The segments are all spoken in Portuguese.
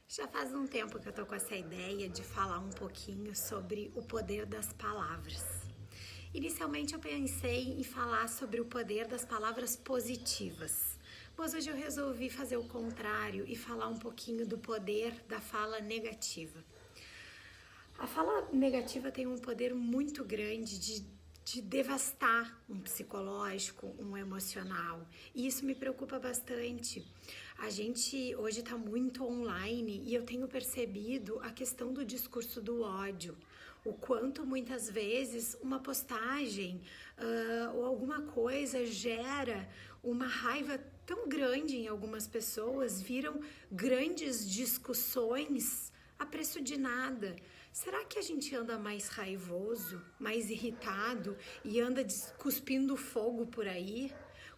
Já faz um tempo que eu tô com essa ideia de falar um pouquinho sobre o poder das palavras. Inicialmente eu pensei em falar sobre o poder das palavras positivas, mas hoje eu resolvi fazer o contrário e falar um pouquinho do poder da fala negativa. A fala negativa tem um poder muito grande de devastar um psicológico, um emocional. E isso me preocupa bastante. A gente hoje está muito online e eu tenho percebido a questão do discurso do ódio. O quanto muitas vezes uma postagem ou alguma coisa gera uma raiva tão grande em algumas pessoas, viram grandes discussões a preço de nada. Será que a gente anda mais raivoso, mais irritado e anda cuspindo fogo por aí?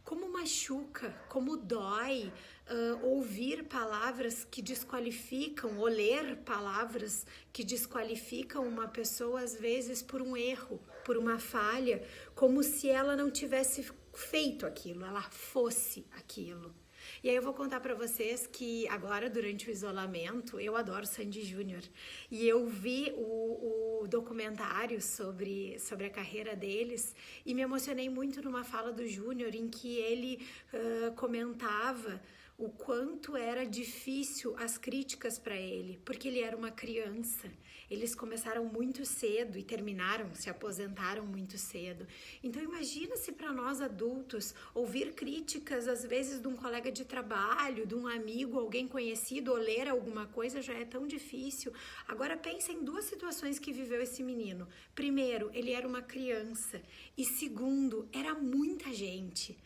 Como machuca, como dói ouvir palavras que desqualificam ou ler palavras que desqualificam uma pessoa às vezes por um erro, por uma falha, como se ela não tivesse feito aquilo, ela fosse aquilo. E aí eu vou contar para vocês que agora, durante o isolamento, eu adoro Sandy Júnior. E eu vi o documentário sobre a carreira deles e me emocionei muito numa fala do Júnior em que ele comentava o quanto era difícil as críticas para ele, porque ele era uma criança. Eles começaram muito cedo e terminaram, se aposentaram muito cedo. Então imagina se para nós adultos ouvir críticas às vezes de um colega de trabalho, de um amigo, alguém conhecido, ou ler alguma coisa já é tão difícil. Agora pensa em duas situações que viveu esse menino. Primeiro, ele era uma criança e segundo, era muita gente.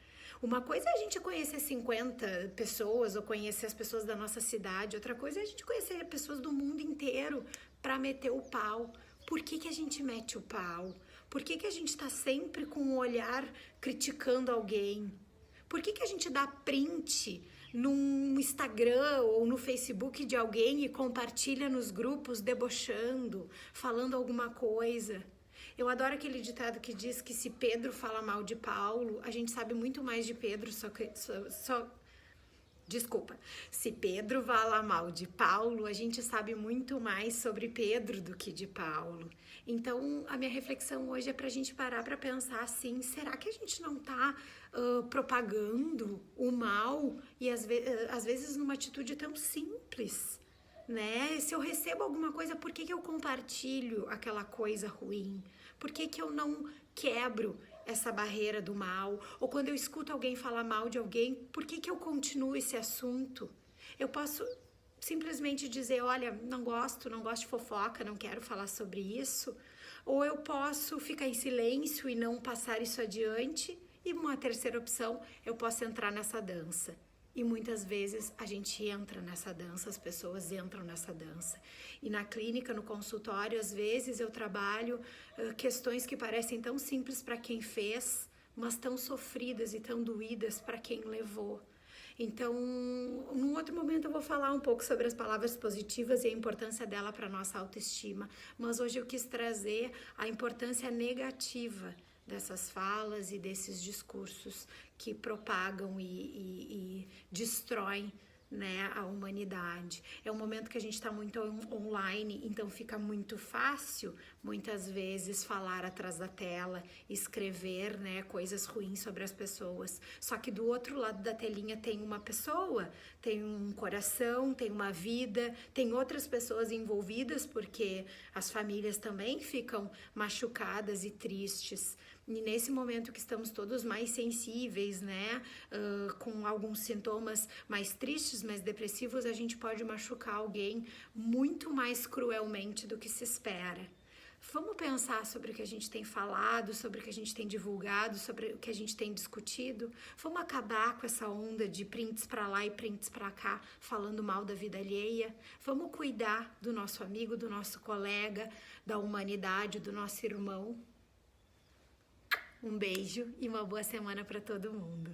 Uma coisa é a gente conhecer 50 pessoas ou conhecer as pessoas da nossa cidade, outra coisa é a gente conhecer pessoas do mundo inteiro para meter o pau. Por que a gente mete o pau? Por que a gente está sempre com o olhar criticando alguém? Por que a gente dá print no Instagram ou no Facebook de alguém e compartilha nos grupos debochando, falando alguma coisa? Eu adoro aquele ditado que diz que se Pedro fala mal de Paulo, a gente sabe muito mais de Pedro, Desculpa, se Pedro fala mal de Paulo, a gente sabe muito mais sobre Pedro do que de Paulo. Então, a minha reflexão hoje é para a gente parar para pensar assim, será que a gente não está propagando o mal e às vezes numa atitude tão simples? Né? Se eu recebo alguma coisa, por que eu compartilho aquela coisa ruim? Por que eu não quebro essa barreira do mal? Ou quando eu escuto alguém falar mal de alguém, por que eu continuo esse assunto? Eu posso simplesmente dizer, olha, não gosto de fofoca, não quero falar sobre isso. Ou eu posso ficar em silêncio e não passar isso adiante. E uma terceira opção, eu posso entrar nessa dança. E muitas vezes a gente entra nessa dança, as pessoas entram nessa dança. E na clínica, no consultório, às vezes eu trabalho questões que parecem tão simples para quem fez, mas tão sofridas e tão doídas para quem levou. Então, num outro momento eu vou falar um pouco sobre as palavras positivas e a importância dela para a nossa autoestima. Mas hoje eu quis trazer a importância negativa dessas falas e desses discursos que propagam e destroem, né, a humanidade. É um momento que a gente está muito online, então fica muito fácil, muitas vezes, falar atrás da tela, escrever, né, coisas ruins sobre as pessoas. Só que do outro lado da telinha tem uma pessoa, tem um coração, tem uma vida, tem outras pessoas envolvidas, porque as famílias também ficam machucadas e tristes. E nesse momento que estamos todos mais sensíveis, né, com alguns sintomas mais tristes, mais depressivos, a gente pode machucar alguém muito mais cruelmente do que se espera. Vamos pensar sobre o que a gente tem falado, sobre o que a gente tem divulgado, sobre o que a gente tem discutido. Vamos acabar com essa onda de prints para lá e prints para cá, falando mal da vida alheia. Vamos cuidar do nosso amigo, do nosso colega, da humanidade, do nosso irmão. Um beijo e uma boa semana para todo mundo.